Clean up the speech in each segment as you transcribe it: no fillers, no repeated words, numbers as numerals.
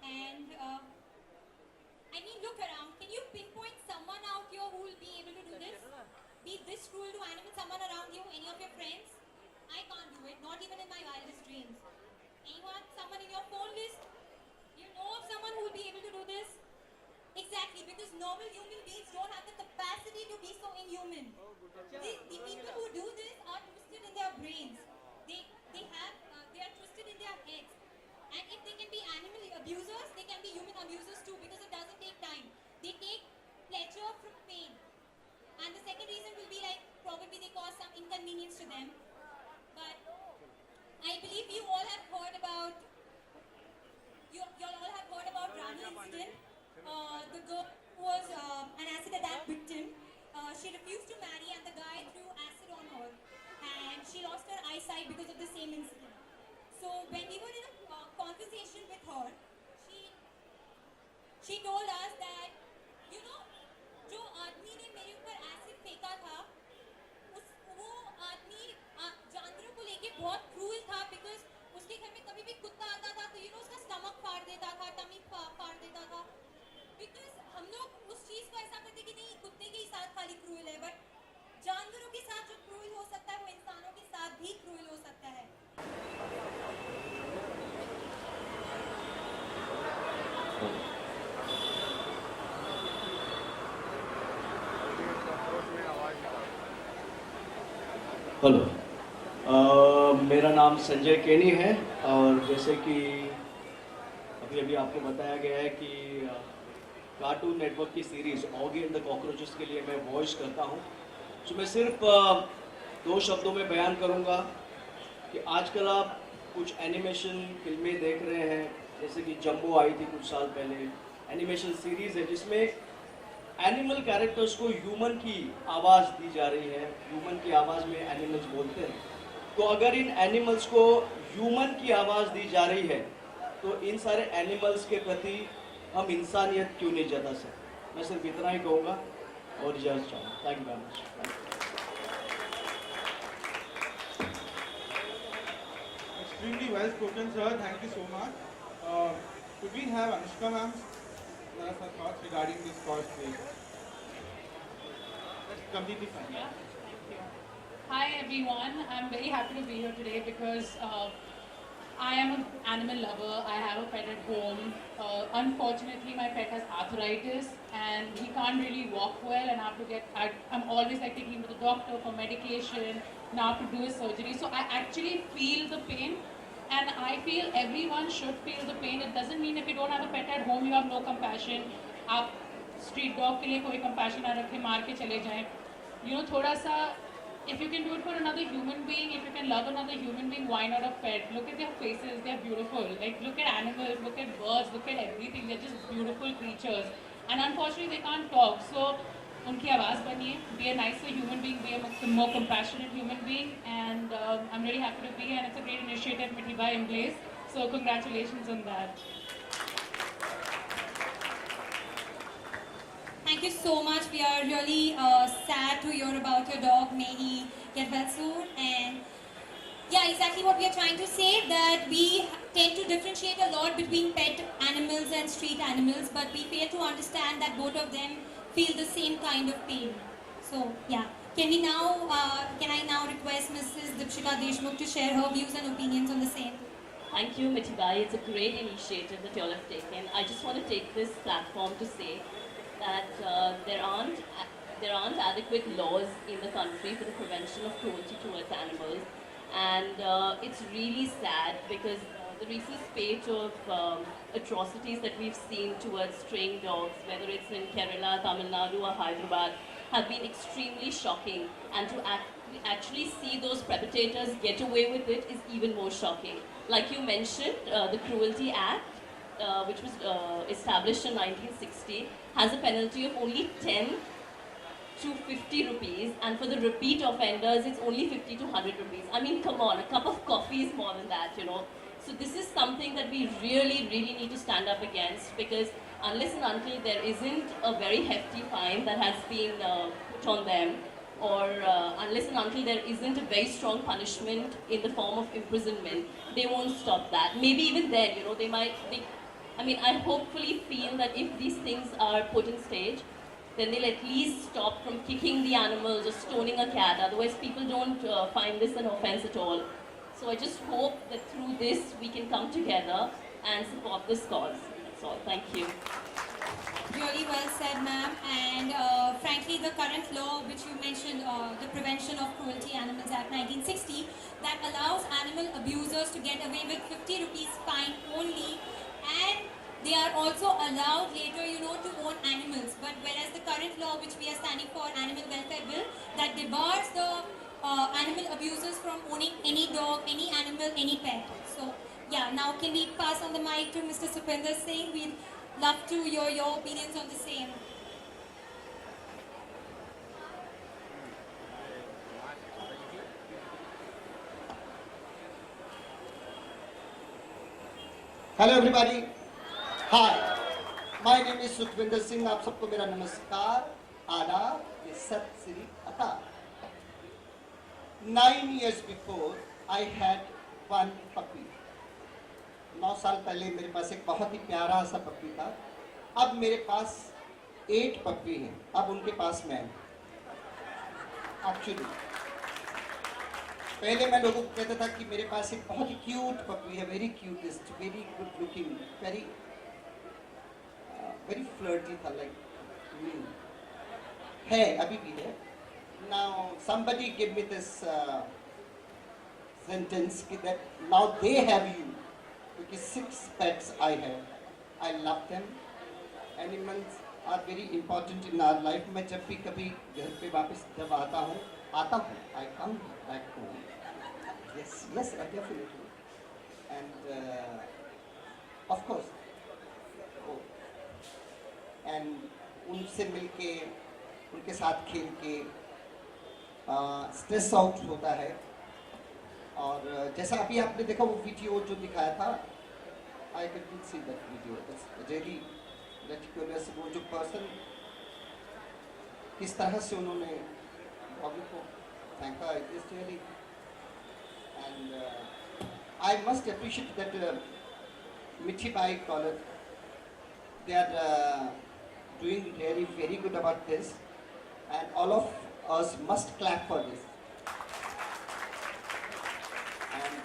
and I mean, look around. Can you pinpoint someone out here who will be able to do this? Be this cruel to animals, someone around you, any of your friends? I can't do it, not even in my wildest dreams. Anyone? Someone in your phone list? You know of someone who will be able to do this? Exactly, because normal human beings don't have the capacity to be so inhuman. The people who do this are twisted in their brains. They are twisted in their heads. And if they can be animal abusers, they can be human abusers too, because it doesn't take time. They take pleasure from pain. And the second reason will be like probably they cause some inconvenience to them. But I believe you all have heard about Rani incident. The girl who was an acid attack victim. She refused to marry, and the guy threw acid on her, and she lost her eyesight because of the same incident. So when we were in a conversation with her, she she told us that you know जो आदमी ने मेरे ऊपर acid फेंका था वो आदमी जानवरों को लेके बहुत क्रूल था बिकॉज उसके घर में कभी भी कुत्ता आता था तो उसका स्टमक फाड़ देता था टमी फाड़ देता था बिकॉज हम लोग उस चीज़ को ऐसा करते कि नहीं कुत्ते के ही साथ खाली क्रूल है बट जानवरों के साथ जो क्रूल हो सकता है वो इंसानों के साथ भी क्रूल हो सकता है हेलो मेरा नाम संजय केनी है और जैसे कि अभी अभी आपको बताया गया है कि कार्टून नेटवर्क की series Oggy and the cockroaches के लिए मैं वॉइस करता हूँ। तो मैं सिर्फ दो शब्दों में बयान करूँगा कि आजकल आप कुछ एनिमेशन फिल्में देख रहे हैं जैसे कि जंबो आई थी कुछ साल पहले, एनिमेशन सीरीज़ है जिसमें एनिमल कैरेक्टर्स को ह्यूमन की आवाज़ दी जा रही है, ह्यूमन की आवाज़ में एनिमल्स बोलते हैं। तो अगर इन एनिमल्स को ह्यूमन की आवाज़ दी जा रही है तो इन सारे एनिमल्स के प्रति हम इंसानियत क्यों नहीं जता सकते। मैं सिर्फ इतना ही कहूँगा और इजाज़त चाहूँगा। Thank you very much. Extremely well spoken, sir. Thank you so much. Could we have Anushka ma'am tell us her thoughts regarding this cause, please? That's completely fine. Yeah, thank you. Hi everyone. I'm very happy to be here today because I am an animal lover. I have a pet at home. Unfortunately, my pet has arthritis and he can't really walk well, and I'm always like taking him to the doctor for medication. Now to do his surgery. So I actually feel the pain, and I feel everyone should feel the pain. It doesn't mean if you don't have a pet at home, you have no compassion. आप street dog के लिए कोई compassion ना रखें, मार के चले जाएं. थोड़ा सा, if you can do it for another human being, if you can love another human being, why not a pet? Look at their faces, they're beautiful. Like, look at animals, look at birds, look at everything. They're just beautiful creatures. And unfortunately, they can't talk. So, उनकी आवाज़ बनिए, be a nicer human being, be a more compassionate human being, and I'm really happy to be here, and it's a great initiative Mithibai in place, so congratulations on that. Thank you so much. We are really sad to hear about your dog. May he get well soon. And yeah, exactly what we are trying to say, that we tend to differentiate a lot between pet animals and street animals, but we fail to understand that both of them feel the same kind of pain. So yeah, can I now request Mrs. Dipshika Deshmukh to share her views and opinions on the same? Thank you, Mithibai. It's a great initiative that you all have taken. I just want to take this platform to say that there aren't adequate laws in the country for the prevention of cruelty towards animals, and it's really sad because the recent spate of atrocities that we've seen towards straying dogs, whether it's in Kerala, Tamil Nadu or Hyderabad, have been extremely shocking, and to actually see those perpetrators get away with it is even more shocking. Like you mentioned, the Cruelty Act, which was established in 1960, has a penalty of only 10 to 50 rupees, and for the repeat offenders it's only 50 to 100 rupees. I mean, come on, a cup of coffee is more than that, So this is something that we really, really need to stand up against, because unless and until there isn't a very hefty fine that has been put on them, or unless and until there isn't a very strong punishment in the form of imprisonment, they won't stop that. Maybe even then, I mean, I hopefully feel that if these things are put in stage, then they'll at least stop from kicking the animals or stoning a cat. Otherwise, people don't find this an offense at all. So I just hope that through this we can come together and support this cause. That's all. Thank you. Really well said, ma'am. And frankly, the current law, which you mentioned, the Prevention of Cruelty Animals Act 1960, that allows animal abusers to get away with 50 rupees fine only, and they are also allowed later, to own animals. But whereas the current law, which we are standing for, Animal Welfare Bill, that debars the animal abusers from owning any dog, any animal, any pet. So, yeah, now can we pass on the mic to Mr. Sukhwinder Singh? We'd love to hear your opinions on the same. Hello everybody. Hi. My name is Sukhwinder Singh. आप सबको मेरा नमस्कार, आदाब, सत श्री अकाल. 9 years before, I had one puppy. 9 साल पहले मेरे पास एक बहुत ही प्यारा सा पप्पी था. अब मेरे पास 8 पप्पी हैं. अब उनके पास मैं एक्चुअली पहले मैं लोगों को कहता था कि मेरे पास एक बहुत ही क्यूट पप्पी है, very cutest, very good looking, very flirty था, लाइक है, अभी भी है. Now somebody give me this sentence that now they have you, because 6 pets I have. I love them. Animals are very important in our life. मैं जब भी कभी घर पे वापस जब आता हूँ, I come back home. Yes, definitely. And of course, and उनसे मिलके, उनके साथ खेल के स्ट्रेस आउट होता है. और जैसा अभी आपने देखा वो वीडियो जो दिखाया था, I can see that video, it's really ridiculous. वो जो पर्सन किस तरह से उन्होंने बॉबी को फेंका, it is really. And I must appreciate that Mithibai college, they are doing really very good about this, and all of us must clap for this. And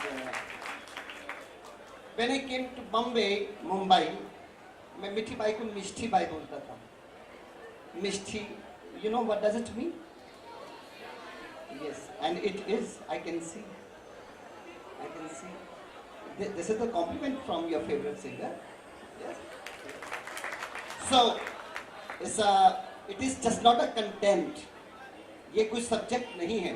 when I came to Mumbai, मैं मिठी by को Mishti by बोलता था. Mishti, you know what does it mean? Yes, and it is. I can see. This is the compliment from your favorite singer. Yes. So, it is just not a content. ये कोई subject नहीं है.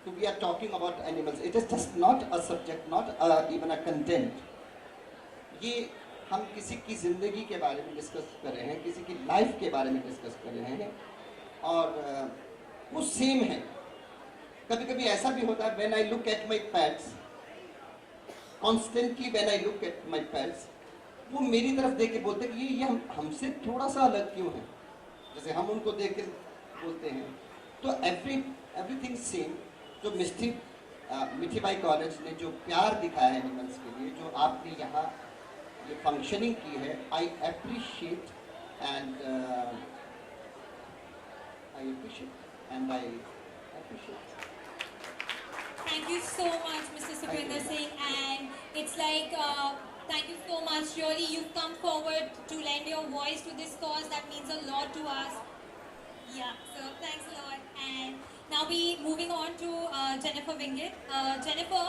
So we are talking about animals. It is just not a subject, not even a content. ये हम किसी की ज़िंदगी के बारे में डिस्कस कर रहे हैं, किसी की लाइफ के बारे में डिस्कस कर रहे हैं, और वो सेम है. कभी-कभी ऐसा भी होता है, when I look at my pets, constantly when I look at my pets, वो मेरी तरफ देख के बोलते हैं कि ये हमसे थोड़ा सा अलग क्यों है, जैसे हम उनको देख के बोलते हैं. तो एवरीथिंग सेम. जो मिठी बाई कॉलेज ने जो प्यार दिखाया है एनिमल्स के लिए, जो आपने यहाँ ये फंक्शनिंग की है, I appreciate Thank you so much, Mr. Sukhwinder Singh, and it's like, thank you so much. Surely you've come forward to lend your voice to this cause. That means a lot to us. Yeah, so thanks a lot. And now we moving on to Jennifer Winget. Jennifer,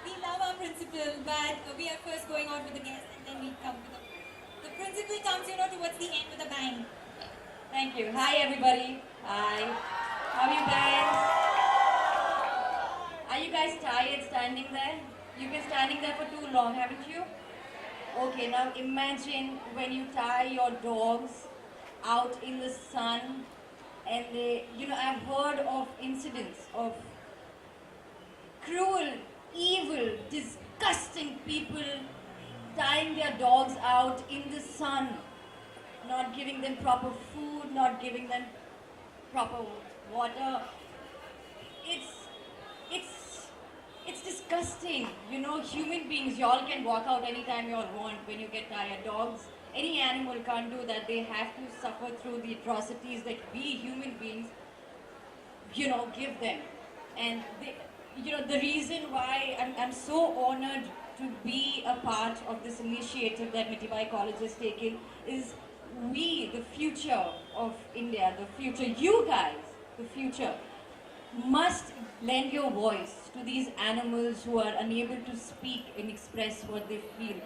we love our principal, but we are first going on with the guests, and then we come with the principal comes, towards the end with a bang. Thank you. Hi everybody. Hi. How are you guys? Are you guys tired standing there? You've been standing there for too long, haven't you? Okay, now imagine when you tie your dogs out in the sun and they, I've heard of incidents of cruel, evil, disgusting people tying their dogs out in the sun, not giving them proper food, not giving them proper water. It's disgusting. disgusting. You know, human beings, y'all can walk out anytime y'all want when you get tired. Dogs, any animal can't do that. They have to suffer through the atrocities that we human beings, give them. And the reason why I'm so honored to be a part of this initiative that Mitibai College has taken is we, the future of India, the future, you guys, the future, must lend your voice to these animals who are unable to speak and express what they feel.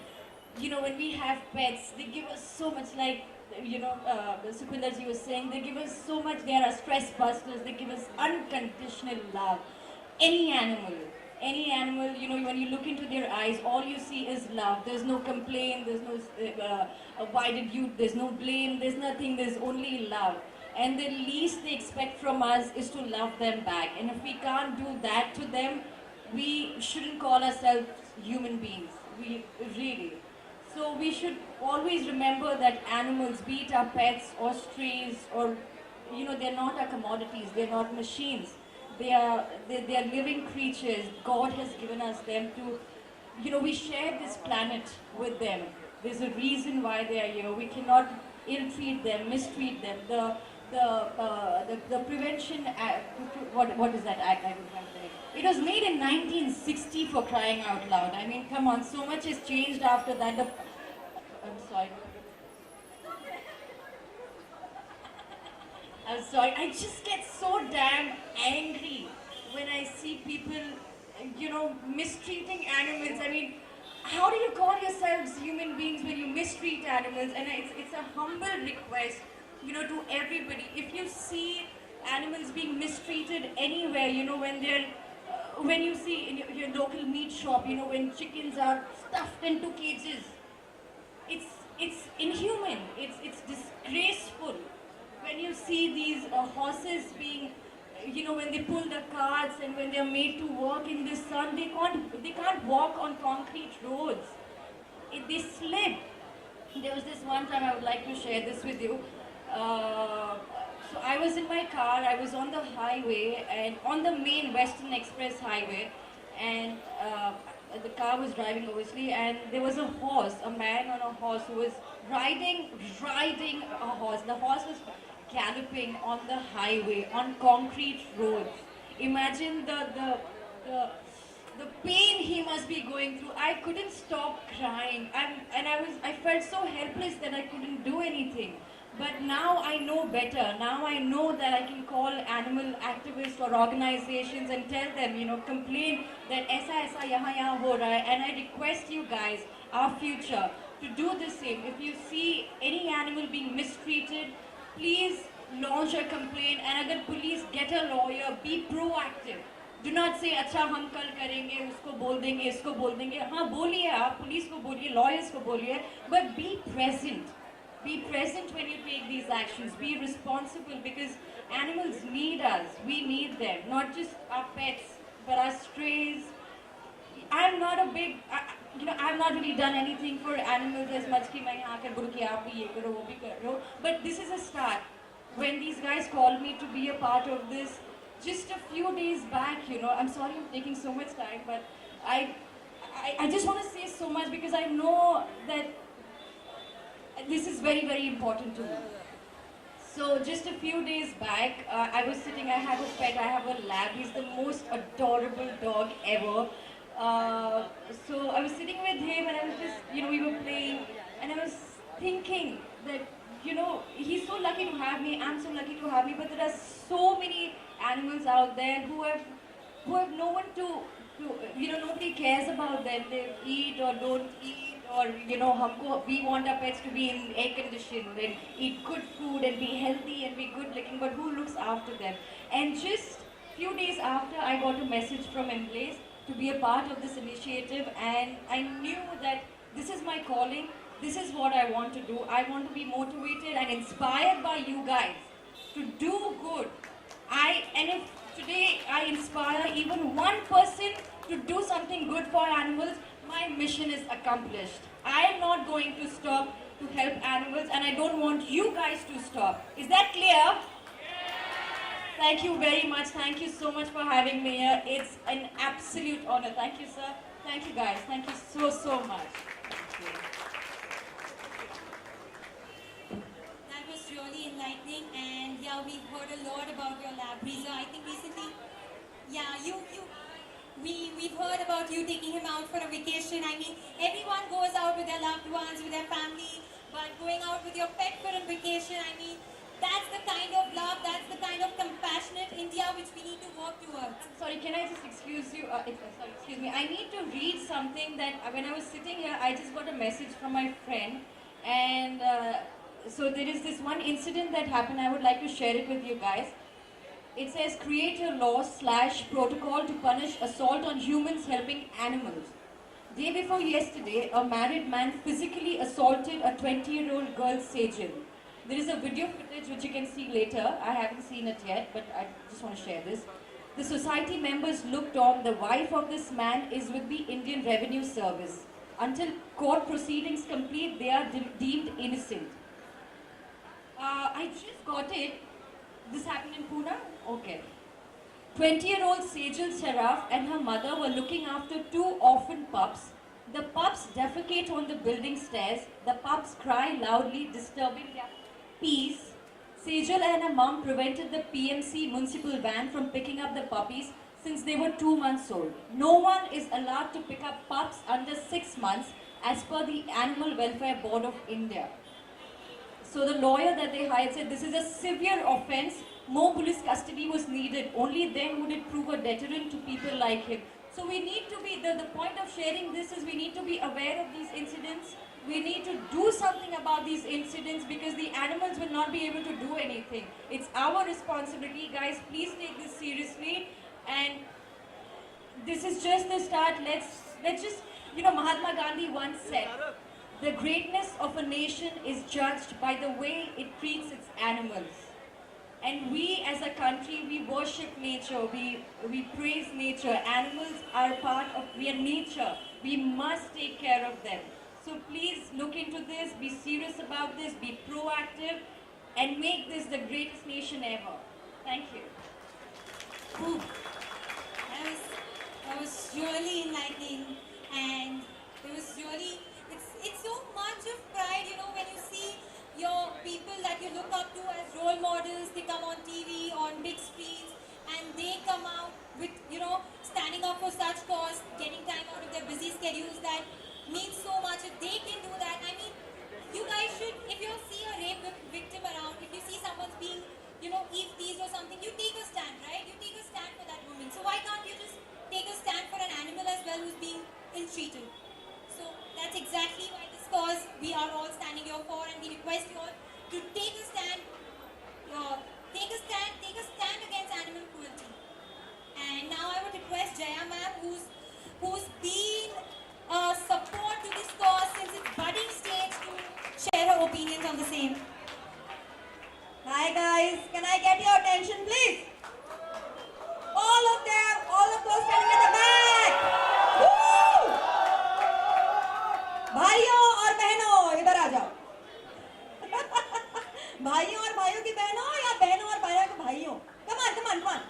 When we have pets, they give us so much, like, Sukhwinder Ji was saying, they give us so much, they are stress busters, they give us unconditional love. Any animal, when you look into their eyes, all you see is love. There's no complaint, there's no, why did you, there's no blame, there's nothing, there's only love. And the least they expect from us is to love them back. And if we can't do that to them, we shouldn't call ourselves human beings. We really. So we should always remember that animals, be it our pets or strays, or they're not our commodities, they're not machines. They are living creatures. God has given us them to, we share this planet with them. There's a reason why they are here. We cannot ill-treat them, mistreat them. The prevention act, what is that act? I don't remember the name. It was made in 1960, for crying out loud. I mean, come on, so much has changed after that. I'm sorry. I'm sorry, I just get so damn angry when I see people, mistreating animals. I mean, how do you call yourselves human beings when you mistreat animals? And it's a humble request, to everybody. If you see animals being mistreated anywhere, when you see in your local meat shop, when chickens are stuffed into cages, it's inhuman, it's disgraceful. When you see these horses being, when they pull the carts and when they're made to work in the sun, they can't walk on concrete roads. They slip. There was this one time, I would like to share this with you. So I was in my car, I was on the highway, and on the main Western Express highway, and the car was driving obviously, and there was a horse, a man on a horse who was riding a horse. The horse was galloping on the highway, on concrete roads. Imagine the pain he must be going through. I couldn't stop crying, and I felt so helpless that I couldn't do anything. But now I know better. Now I know that I can call animal activists or organizations and tell them, complain that aisa yahan ho raha hai. And I request you guys, our future, to do the same. If you see any animal being mistreated, please launch a complaint. And agar police, get a lawyer, be proactive. Do not say, अच्छा हम कल करेंगे, उसको बोल देंगे, इसको बोल देंगे. हाँ बोलिए आप, पुलिस को बोलिए, lawyers को बोलिए, but be present. Be present when you take these actions. Be responsible, because animals need us. We need them. Not just our pets, but our strays. I'm not a big, I've not really done anything for animals as much कि मैं यहाँ आकर बोलूँ कि आप भी ये करो, वो भी करो. But this is a start. When these guys called me to be a part of this, just a few days back, I'm sorry I'm taking so much time, but I just want to say so much, because I know that this is very, very important to me. So just a few days back, I was sitting, I have a pet, I have a lab. He's the most adorable dog ever. So I was sitting with him, and I was just, we were playing, and I was thinking that, he's so lucky to have me, I'm so lucky to have me, but there are so many animals out there who have no one to nobody cares about them. They eat or don't eat, or we want our pets to be in air conditioned and eat good food and be healthy and be good looking, but who looks after them? And just few days after, I got a message from Embrace to be a part of this initiative, and I knew that this is my calling, this is what I want to do. I want to be motivated and inspired by you guys to do good. And if today I inspire even one person to do something good for animals, my mission is accomplished. I am not going to stop to help animals, and I don't want you guys to stop. Is that clear? Thank you very much. Thank you so much for having me here. It's an absolute honor. Thank you, sir. Thank you, guys. Thank you so much. Thank you. That was really enlightening, and yeah, we've heard a lot about your lab, Reza. I think recently, yeah, we've heard about you taking him out for a vacation. I mean, everyone goes out with their loved ones, with their family, but going out with your pet for a vacation, I mean, that's the kind of love, that's the kind of compassionate India which we need to work towards. I'm sorry, can I just excuse you? Sorry, excuse me. I need to read something that when I was sitting here, I just got a message from my friend, and so there is this one incident that happened. I would like to share it with you guys. It says, create a law / protocol to punish assault on humans helping animals. Day before yesterday, a married man physically assaulted a 20-year-old girl, Sejal. There is a video footage which you can see later. I haven't seen it yet, but I just want to share this. The society members looked on. The wife of this man is with the Indian Revenue Service. Until court proceedings complete, they are deemed innocent. I just got it. This happened in Pune? Okay. 20-year-old Sejal Sharaf and her mother were looking after 2 orphan pups. The pups defecate on the building stairs. The pups cry loudly, disturbing their peace. Sejal and her mom prevented the PMC municipal van from picking up the puppies since they were 2 months old. No one is allowed to pick up pups under 6 months as per the Animal Welfare Board of India. So the lawyer that they hired said this is a severe offence. More police custody was needed. Only then would it prove a deterrent to people like him. So we need to be, the point of sharing this is we need to be aware of these incidents. We need to do something about these incidents because the animals will not be able to do anything. It's our responsibility, guys. Please take this seriously. And this is just the start. Let's just, Mahatma Gandhi once said, the greatness of a nation is judged by the way it treats its animals. And we as a country, we worship nature, we praise nature. Animals are we are nature. We must take care of them. So please look into this, be serious about this, be proactive, and make this the greatest nation ever. Thank you. Ooh, that was really enlightening, and it was really, it's so much of pride, when you see your people that you look up to as role models, they come on TV, on big screens, and they come out with, standing up for such cause, getting time out of their busy schedules, that means so much. If they can do that, I mean, you guys should, if you see a rape victim around, if you see someone's being, teased or something, you take a stand, right? You take a stand for that woman. So why can't you just take a stand for an animal as well who's being ill-treated? So that's exactly why this cause we are all standing here for, and we request you all to take a stand against animal cruelty. And now I would request Jaya ma'am, who's been support to this cause since its budding stage, to share her opinions on the same. Hi guys, can I get your attention please? All of them, all of those standing at the back. Woo! भाइयों और बहनों इधर आ जाओ. भाइयों और भाइयों की बहनों या बहनों और भाइयों के भाइयों. Come on.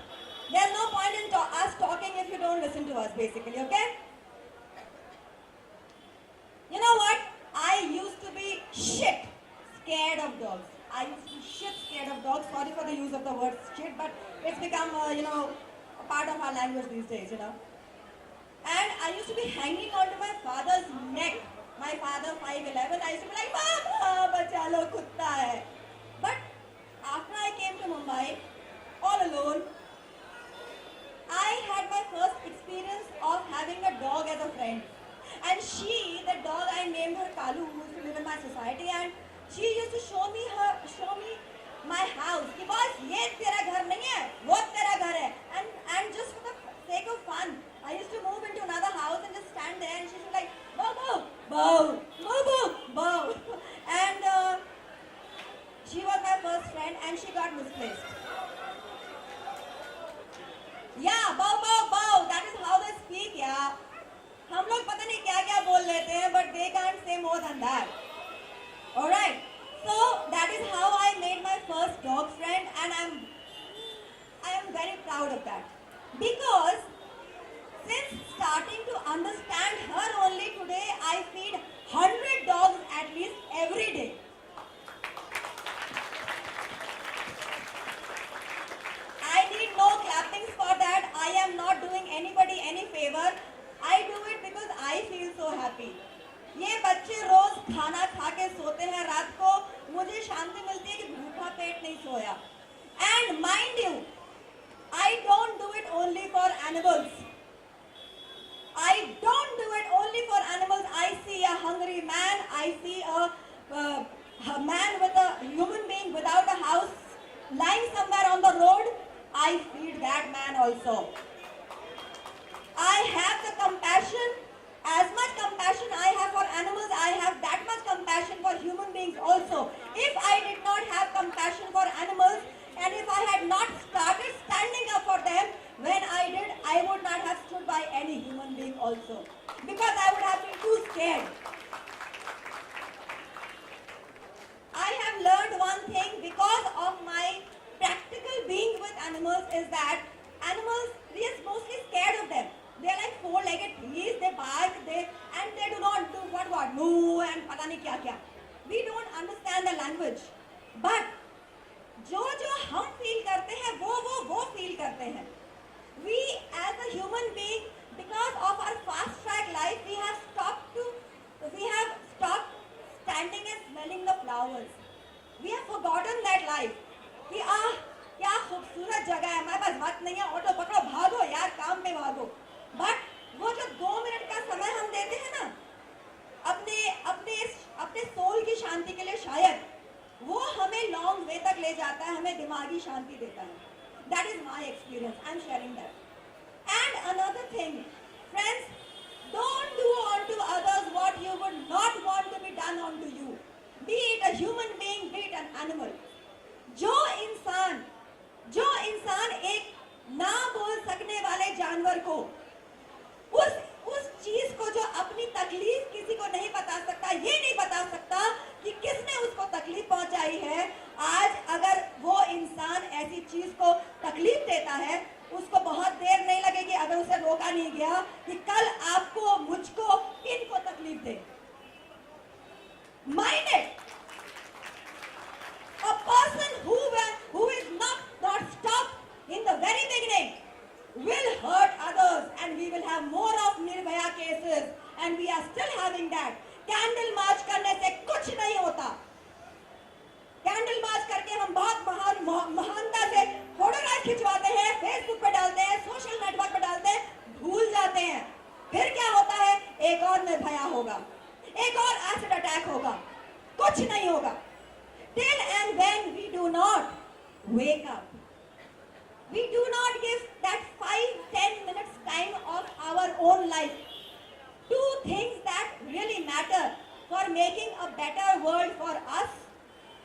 There's no point in us talking if you don't listen to us basically, okay? You know what? I used to be shit scared of dogs. I used to be shit scared of dogs. Sorry for the use of the word shit, but it's become, a part of our language these days, And I used to be hanging onto my father's neck. My father, 5'11", I used to be like, Mama, bacha lo kutta hai. But after I came to Mumbai, all alone, I had my first experience of having a dog as a friend. And the dog, I named her Kalu, who used to live in my society, and she used to show me my house. Ki boss, ye tera ghar nahi hai, wo tera ghar hai. And just for the sake of fun, I used to move into another house and just stand there, and she used to be like, bow, bow, bow, bow, bow, bow. And she was my first friend, and she got misplaced. Yeah, bow, bow, bow. That is how they speak, yeah. हम लोग पता नहीं क्या क्या बोल लेते हैं, but they can't say more than that. Alright, so that is how I made my first dog friend, and am very proud of that. Because since starting to understand her only today, I feed 100 dogs at least every day. I need no clappings for that. I am not doing anybody any favor. I do it because I feel so happy. ये बच्चे रोज खाना खा के सोते हैं रात को, मुझे शांति मिलती है कि भूखा पेट नहीं सोया. And mind you, I don't do it only for animals. I don't do it only for animals. I see a hungry man, I see a man with a human being without a house lying somewhere on the road. I feed that man also. I have the compassion, as much compassion I have for animals, I have that much compassion for human beings also. If I did not have compassion for animals, and if I had not started standing up for them when I did, I would not have stood by any human being also. Because I would have been too scared. I have learned one thing because of my practical being with animals is that animals, we are mostly scared of them. They are like four-legged thieves, they bark, and they do not do what, moo and pata nahi kya kya. We don't understand the language. But जो हम feel करते हैं, वो feel करते हैं. We as a human being, because of our fast-track life, we have stopped standing and smelling the flowers. We have forgotten that life. कि क्या खूबसूरत जगह है, हमारे पास वक्त नहीं है, ऑटो पकड़ो भागो यार, काम पे भागो. बट वो जो 2 मिनट का समय हम देते हैं ना अपने सोल की शांति के लिए, शायद वो हमें लॉन्ग वे तक ले जाता है, हमें दिमागी शांति देता है. That is my experience. I am sharing that. And another thing, friends, don't do unto others what you would not want to be done unto you. Be it a human being, be it an animal. जो इंसान एक ना बोल सकने वाले जानवर को, उस चीज को जो अपनी तकलीफ किसी को नहीं बता सकता, ये नहीं बता सकता कि किसने उसको तकलीफ पहुंचाई है, आज अगर वो इंसान ऐसी चीज को तकलीफ देता है, उसको बहुत देर नहीं लगेगी अगर उसे रोका नहीं गया कि कल आपको, मुझको, इनको तकलीफ दे. Mind it. A person who is not stopped in the very beginning will hurt others, and we will have more of Nirbhaya cases, and we are still having that. Candle march करने से कुछ नहीं होता. Candle march करके हम बहुत महानता से फोटोग्राफ खिंचवाते हैं, फेसबुक पे डालते हैं, सोशल नेटवर्क पे डालते हैं, भूल जाते हैं. फिर क्या होता है? एक और निर्भया होगा, एक और एसिड अटैक होगा, कुछ नहीं होगा. Till and when we do not wake up, we do not give that 5-10 minutes time of our own life to things that really matter for making a better world for us,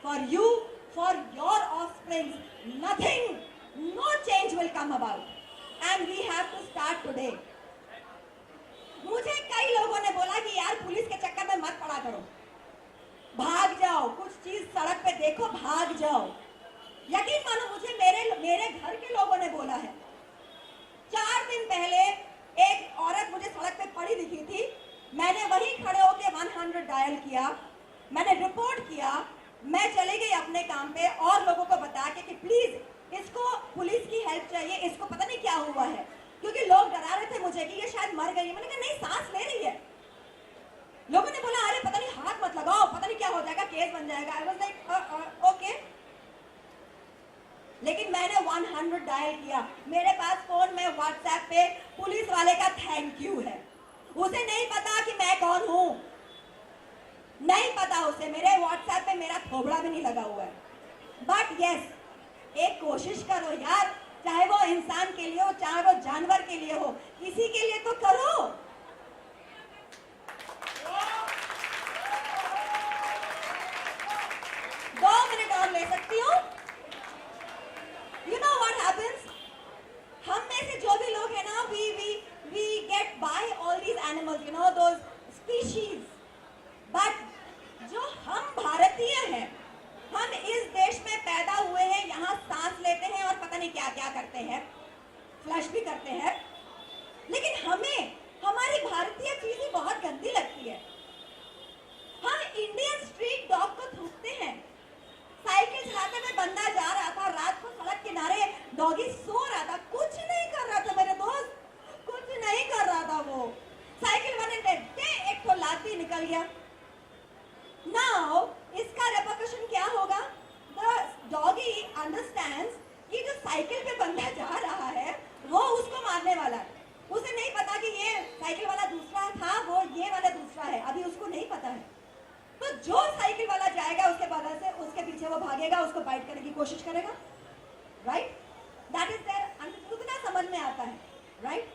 for you, for your offspring, nothing, no change will come about. And we have to start today. मुझे कई लोगों ने बोला कि यार police के चक्कर में मत पड़ा करो, भाग जाओ, कुछ चीज सड़क पे देखो भाग जाओ. यकीन मानो मुझे मेरे घर के लोगों ने बोला है. 4 दिन पहले एक औरत मुझे सड़क पे पड़ी दिखी थी, मैंने वहीं खड़े होकर 100 डायल किया, मैंने रिपोर्ट किया, मैं चली गई अपने काम पे और लोगों को बता के कि प्लीज इसको पुलिस की हेल्प चाहिए, इसको पता नहीं क्या हुआ है, क्योंकि लोग डरा रहे थे मुझे कि ये शायद मर गई है. मैंने कहा नहीं, सांस ले रही है. लोगों ने बोला अरे पता नहीं हाथ मत लगाओ, पता नहीं क्या हो जाएगा, केस बन जाएगा. I was like okay. लेकिन मैंने 100 डायल किया. मेरे पास फोन में व्हाट्सएप पे पुलिस वाले का थैंक यू है. उसे नहीं पता कि मैं कौन हूं, नहीं पता उसे. मेरे व्हाट्सएप पे मेरा थोबड़ा भी नहीं लगा हुआ है. बट यस, एक कोशिश करो यार, चाहे वो इंसान के लिए हो, चाहे वो जानवर के लिए हो, किसी के लिए तो करो. 2 मिनट और ले सकती हूँ. You know what happens? हम में से जो भी लोग हैं ना, we get by all these animals, you know, those species. But जो हम भारतीय हैं, हम इस देश में पैदा हुए हैं, यहाँ सांस लेते हैं और पता नहीं क्या क्या करते हैं. करते हैं, लेकिन हमें हमारी भारतीय चीजें बहुत गंदी लगती है। हम इंडियन स्ट्रीट डॉग को थूकते हैं। साइकिल चलाते हुए बंदा जा रहा था, रात को सड़क किनारे डॉगी सो रहा था, कुछ नहीं कर रहा था मेरे दोस्त, कुछ नहीं कर रहा था वो। साइकिल वाले ने एक तो लाठी निकल गया। नाउ इसका रेपरकशन क्या होगा? द डॉगी अंडरस्टैंड्स कि जो साइकिल पे बंदा जा रहा है वो उसको मारने वाला है। उसे नहीं पता कि ये साइकिल वाला दूसरा था, वो ये वाला दूसरा है, अभी उसको नहीं पता है। तो जो साइकिल वाला जाएगा उसके बगल से, उसके पीछे वो भागेगा, उसको बाइट करने की कोशिश करेगा, राइट? That is there. कितना समझ में आता है, राइट?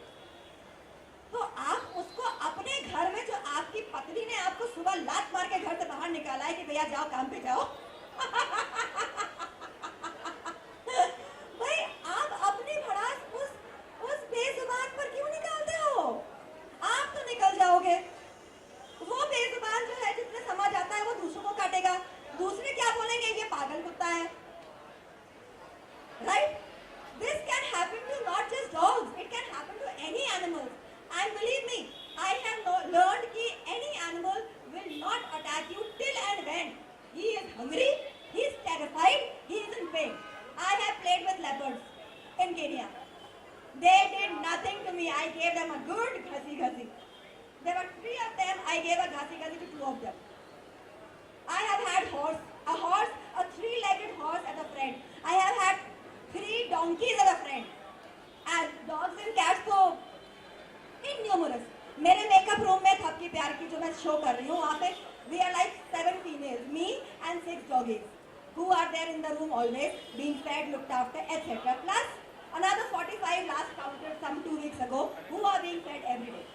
तो आप उसको अपने घर में, जो आपकी पत्नी ने आपको सुबह लात मार के घर से बाहर निकाला है कि भैया जाओ काम पे जाओ भाई आप अपनी भड़ास उस बेजुबान पर क्यों निकालते हो? आप तो निकल जाओगे। वो बेजुबान जो है, जिसने समझ आता है वो दूसरों को काटेगा, दूसरे क्या बोलेंगे, ये पागल कुत्ता है, right? This can happen to not just dogs, it can happen to any animals. And believe me, I have learned that any animal will not attack you till and when he is hungry, he is terrified, he is in pain. I have played with leopards in Kenya. They did nothing to me. I gave them a good ghasi. There were 3 of them. I gave a ghasi to 2 of them. I have had a 3-legged horse as a friend. I have had 3 donkeys as a friend. And dogs and cats so innumerous. मेरे makeup room में थपकी प्यार की जो मैं show कर रही हूँ, वहाँ पे we are like 7 females, me and 6 doggies who are there in the room always being fed, looked after, etc. Plus another 45 last counted some 2 weeks ago who are being fed every day.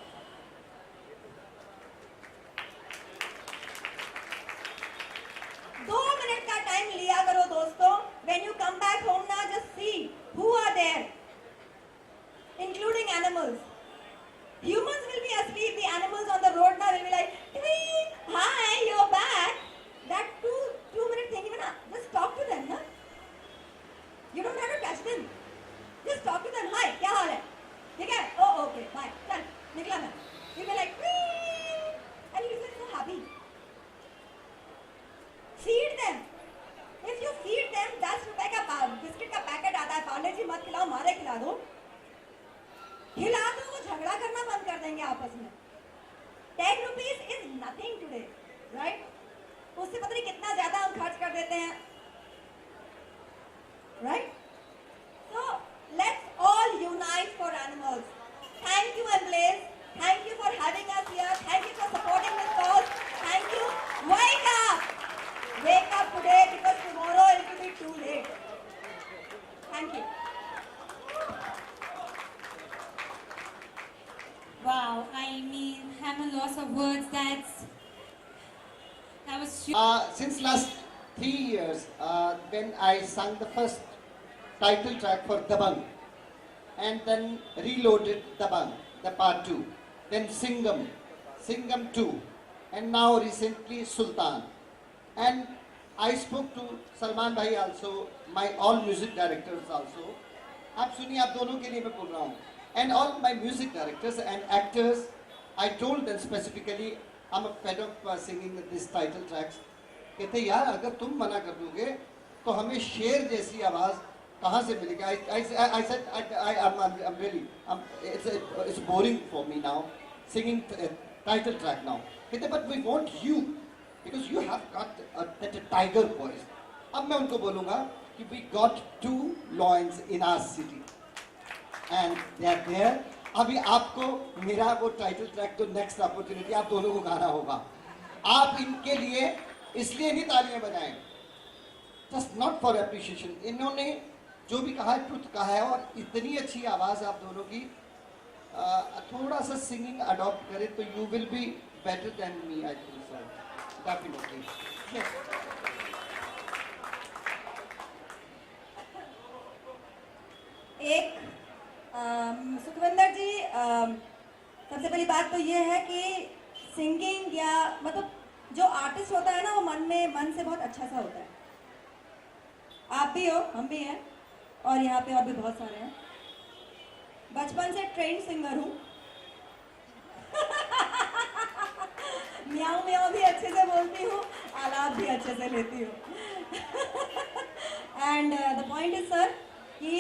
दो minute का time लिया करो दोस्तों. When you come back home now, just see who are there, including animals. Humans will be asleep. The animals on the road now will be like, "Hi, you're back." That two-minute thing, even just talk to them, na? You don't have to touch them. Just talk to them. Hi, क्या हाल है? ठीक है? Oh, okay, bye. चल, निकला मैं. You'll be like, and you'll be so happy. Feed them. If you feed them, 10 रुपए का biscuit का पैकेट आता है, पार्ले जी मत खिलाओ, मारे खिला दो. खिला दो, वो झगड़ा करना बंद कर देंगे आपस में. 10 rupees is nothing today, right? उससे पता नहीं कितना ज्यादा हम खर्च कर देते हैं, right? So let's all unite for animals. Thank you, Emblaze. Thank you for having us here. Thank you for supporting this cause. Thank you. Wake up! Wake up today because tomorrow it will be too late. Thank you. Wow, I mean, I'm a loss of words. That was Since last 3 years, when I sang the first title track for Dabang, and then reloaded Dabang, the part 2, then Singham 2, and now recently Sultan. And I spoke to Salman Bhai also, my all music directors also. आप सुनिए, आप दोनों के लिए मैं बोल रहा हूँ. And all my music directors and actors, I told them specifically, I'm fed up singing these title tracks. कहते यार, अगर तुम मना कर दोगे तो हमें शेर जैसी आवाज़ कहाँ से मिलेगी? I said, I'm really, it's boring for me now, singing title track now. कहते but we want you, because you have got that tiger voice. अब मैं उनको बोलूँगा कि we got 2 lions in our city. And they are there. अभी आपको मेरा वो टाइटल ट्रैक तो नेक्स्ट अपॉर्चुनिटी आप दोनों को गाना होगा. आप इनके लिए इसलिए नहीं तालियां बजाएं, जस्ट नॉट फॉर एप्रिशिएशन. इन्होंने जो भी कहा है ट्रुथ कहा है, और इतनी अच्छी आवाज़ आप दोनों की. थोड़ा सा सिंगिंग अडॉप्ट करें तो you will be better than me, I think so, definitely. एक सुखविंदर जी, सबसे पहली बात तो ये है कि सिंगिंग या मतलब जो आर्टिस्ट होता है ना, वो मन से बहुत अच्छा सा होता है. आप भी हो, हम भी हैं, और यहाँ पे और भी बहुत सारे हैं. बचपन से ट्रेंड सिंगर हूँ। म्याऊं म्याऊं भी अच्छे से बोलती हूँ, आलाप भी अच्छे से लेती हूँ। And the point is sir कि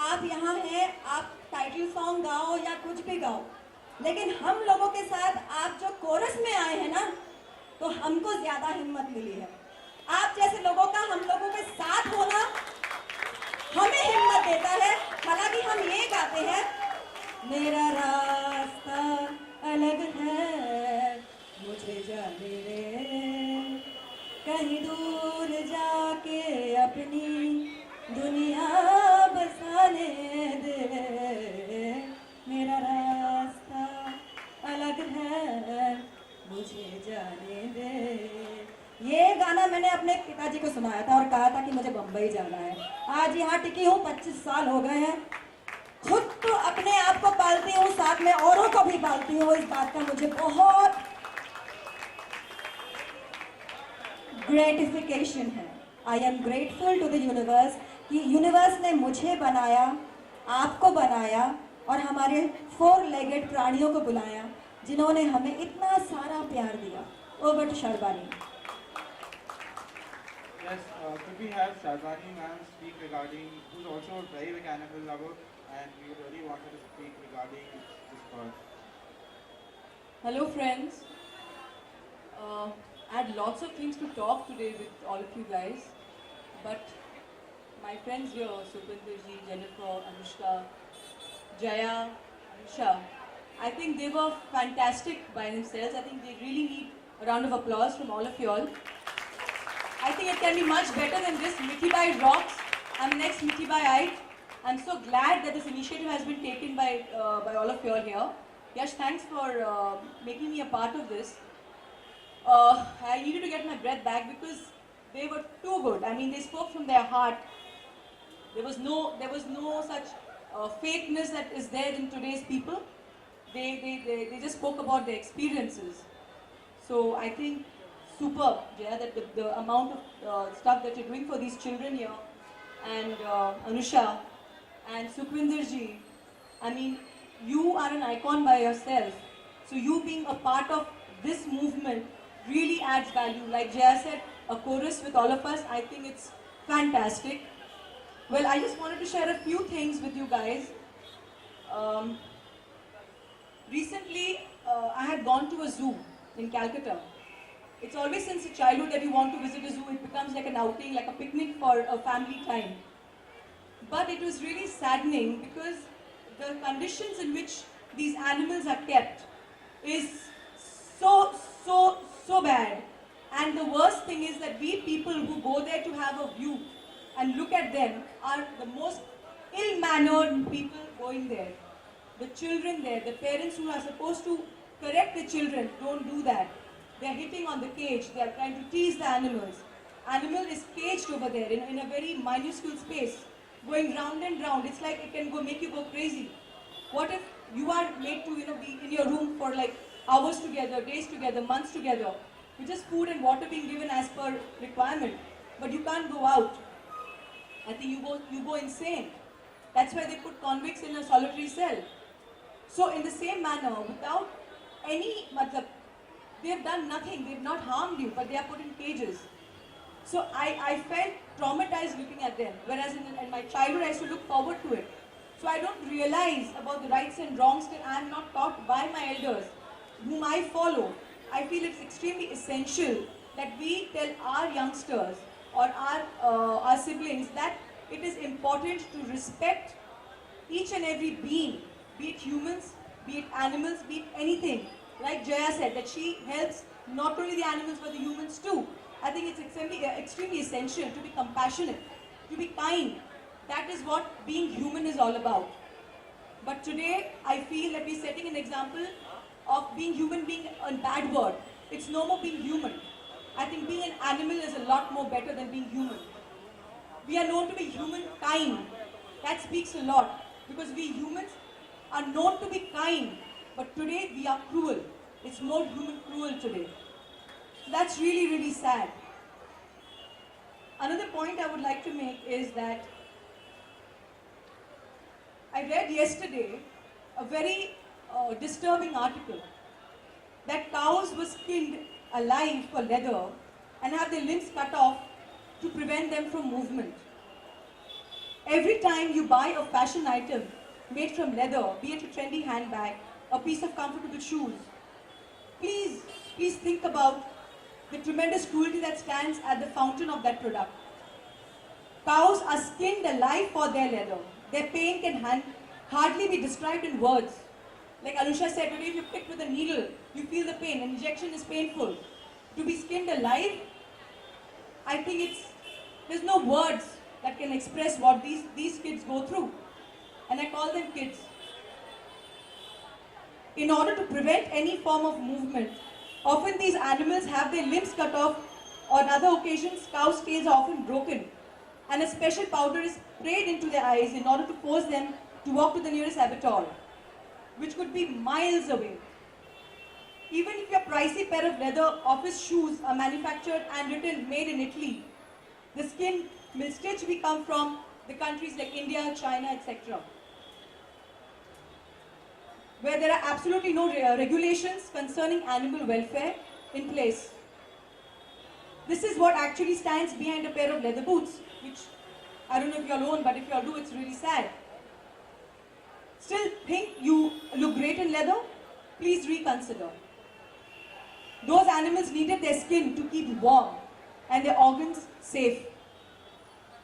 आप यहाँ हैं, आप टाइटल सॉन्ग गाओ या कुछ भी गाओ, लेकिन हम लोगों के साथ आप जो कोरस में आए हैं ना, तो हमको ज्यादा हिम्मत मिली है। आप जैसे लोगों का हम लोगों के साथ होना हमें हिम्मत देता है। हालांकि हम ये गाते हैं, मेरा रास्ता अलग है, मुझे जाने दे, कहीं दूर जाके अपनी दुनिया बसाने दे, मेरा रास्ता अलग है, मुझे जाने दे। ये गाना मैंने अपने पिताजी को सुनाया था और कहा था कि मुझे बम्बई जाना है। आज यहाँ टिकी हूँ, 25 साल हो गए हैं। खुद तो अपने आप को पालती हूँ, साथ में औरों को भी पालती हूँ। इस बात का मुझे बहुत ग्रेटिफिकेशन है। I am grateful to the universe कि यूनिवर्स ने मुझे बनाया, आपको बनाया और हमारे 4 लेगेड प्राणियों को बुलाया, जिन्होंने हमें इतना सारा प्यार दिया। Over to Sharbani. Yes, could we have Shazani ma'am speak regarding, who's also a very big animal lover, and we really wanted to speak regarding this cause. Hello friends. I had lots of things to talk today with all of you guys, but my friends here, Sukhwinder ji, Jennifer, Anushka, Jaya, Anisha, I think they were fantastic by themselves. I think they really need a round of applause from all of you all. I think it can be much better than this. Mithi Bai rocks. I'm next Mithi Bai Ait. I'm so glad that this initiative has been taken by all of you all here. Yash, thanks for making me a part of this. I needed to get my breath back because they were too good. I mean, they spoke from their heart. There was no such fakeness that is there in today's people. They just spoke about their experiences. So I think superb, yeah, that the amount of stuff that you're doing for these children here, and Anusha and Sukhwinder ji, I mean, you are an icon by yourself. So you being a part of this movement really adds value. Like Jaya said, a chorus with all of us, I think it's fantastic. Well, I just wanted to share a few things with you guys. Recently, I had gone to a zoo in Calcutta. It's always since childhood that you want to visit a zoo. It becomes like an outing, like a picnic for a family time. But it was really saddening because the conditions in which these animals are kept is so bad. And the worst thing is that we people who go there to have a view and look at them are the most ill-mannered people going there. The children there, the parents who are supposed to correct the children don't do that. They're hitting on the cage, they're trying to tease the animals. Animal is caged over there in a very minuscule space, going round and round. It's like it can make you go crazy. What if you are made to be in your room for like hours together, days together, months together, with just food and water being given as per requirement, but you can't go out? I think you go insane. That's why they put convicts in a solitary cell. So in the same manner, without any they've done nothing, they've not harmed you, but they are put in cages. So I felt traumatized looking at them, whereas in my childhood I used to look forward to it. So I don't realize about the rights and wrongs till I am not taught by my elders, whom I follow. I feel it's extremely essential that we tell our youngsters or our siblings that it is important to respect each and every being, be it humans, be it animals, be it anything. Like Jaya said, that she helps not only the animals but the humans too. I think it's extremely essential to be compassionate, to be kind. That is what being human is all about. But today, I feel that we're setting an example of being human being a bad word. It's no more being human. I think being an animal is a lot more better than being human. We are known to be humankind. That speaks a lot, because we humans are known to be kind, but today we are cruel. It's more human cruel today. So that's really, really sad. Another point I would like to make is that I read yesterday a very disturbing article that cows were skinned alive for leather and have their limbs cut off to prevent them from movement. Every time you buy a fashion item made from leather, be it a trendy handbag, a piece of comfortable shoes, please think about the tremendous cruelty that stands at the fountain of that product. Cows are skinned alive for their leather. Their pain can hardly be described in words. Like Anusha said, if you prick with a needle, you feel the pain. An injection is painful. To be skinned alive, I think there's no words that can express what these kids go through. And I call them kids. In order to prevent any form of movement, often these animals have their limbs cut off. On other occasions, cows' tails are often broken, and a special powder is sprayed into their eyes in order to force them to walk to the nearest abattoir, which could be miles away. Even if your pricey pair of leather office shoes are manufactured and written made in Italy, the skin will still come from the countries like India, China, etc., where there are absolutely no regulations concerning animal welfare in place. This is what actually stands behind a pair of leather boots, which I don't know if you all own, but if you all do, it's really sad. Still think you look great in leather? Please reconsider. Those animals needed their skin to keep warm and their organs safe.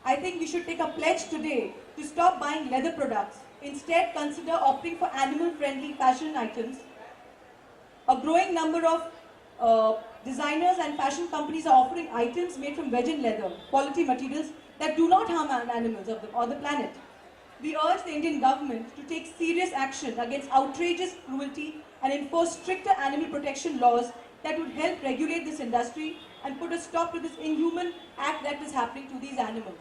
I think we should take a pledge today to stop buying leather products. Instead, consider opting for animal-friendly fashion items. A growing number of designers and fashion companies are offering items made from virgin leather, quality materials that do not harm animals or the planet. We urge the Indian government to take serious action against outrageous cruelty and enforce stricter animal protection laws that would help regulate this industry and put a stop to this inhuman act that is happening to these animals.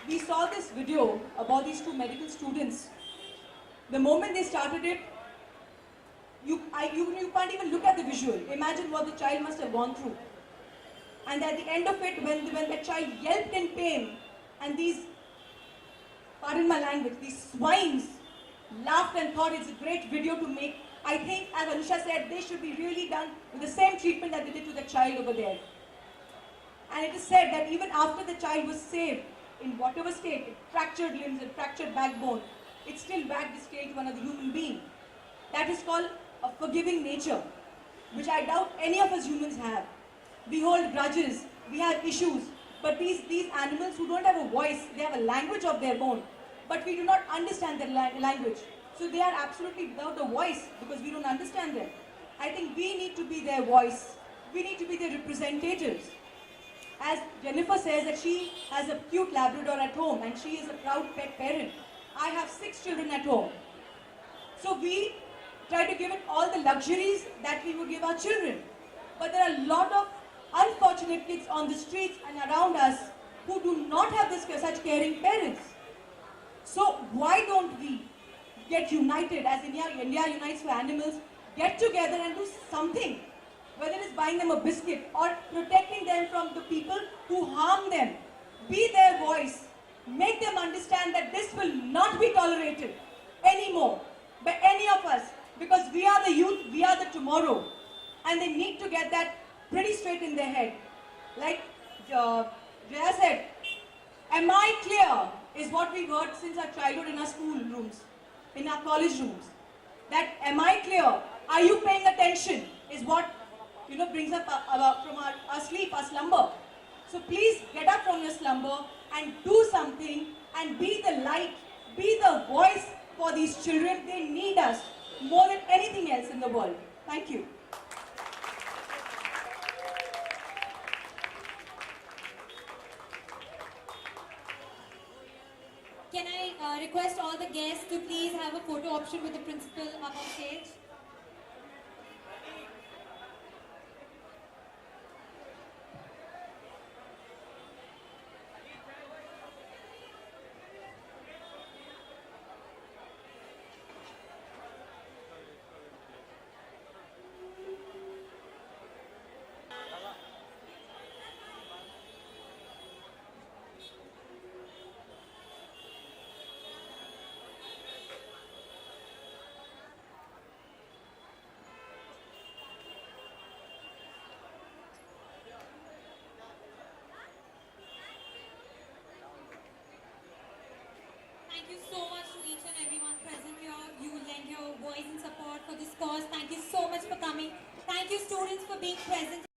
We saw this video about these two medical students. The moment they started it, you can't even look at the visual. Imagine what the child must have gone through. And at the end of it, when the child yelped in pain, and these, pardon my language, these swines laughed and thought it's a great video to make. I think, as Anusha said, they should be really done with the same treatment that they did to the child over there. And it is said that even after the child was saved, in whatever state, fractured limbs and fractured backbone, it still wagged its tail to another human being. That is called a forgiving nature, which I doubt any of us humans have. We hold grudges, we have issues, but these animals who don't have a voice, they have a language of their own, but we do not understand their language. So they are absolutely without a voice because we don't understand them. I think we need to be their voice. We need to be their representatives. As Jennifer says that she has a cute Labrador at home and she is a proud pet parent. I have 6 children at home. So we try to give it all the luxuries that we would give our children. But there are a lot of unfortunate kids on the streets and around us who do not have such caring parents. So why don't we get united as India Unites for Animals, get together and do something, whether it's buying them a biscuit or protecting them from the people who harm them. Be their voice. Make them understand that this will not be tolerated anymore by any of us, because we are the youth, we are the tomorrow, and they need to get that pretty straight in their head. Like Jaya said, am I clear is what we've heard since our childhood in our school rooms, in our college rooms. That am I clear? Are you paying attention is what brings up from our sleep, our slumber. So please get up from your slumber and do something and be the light, be the voice for these children. They need us more than anything else in the world. Thank you. Can I request all the guests to please have a photo option with the principal up on stage? you so much to each and everyone present here. You lend your voice and support for this cause. Thank you so much for coming. Thank you students for being present.